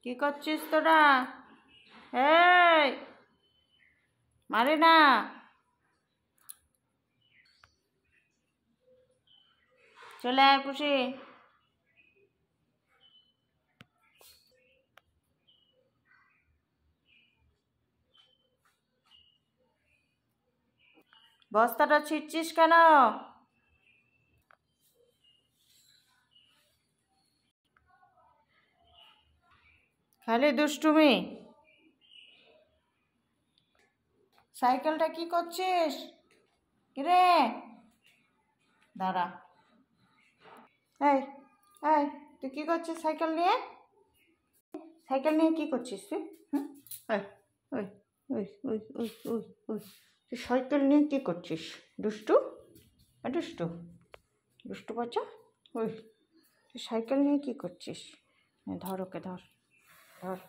কি করছিস তোরা? এই মারে না। চলে আয় পুষি। বস্তাটা ছিঁড়ছিস কেন? খালি দুষ্টুমি। সাইকেলটা কি করছিস? কিরে দাঁড়া। এই এই তুই কি করছিস সাইকেল নিয়ে? সাইকেল নিয়ে কি করছিস তুই? ওই ওই ওই ওই ওই ওই ওই তুই সাইকেল নিয়ে কী করছিস? দুষ্টু দুষ্টু দুষ্টু বাচ্চা। ওই তুই সাইকেল নিয়ে কী করছিস? ধর ওকে ধর ধর।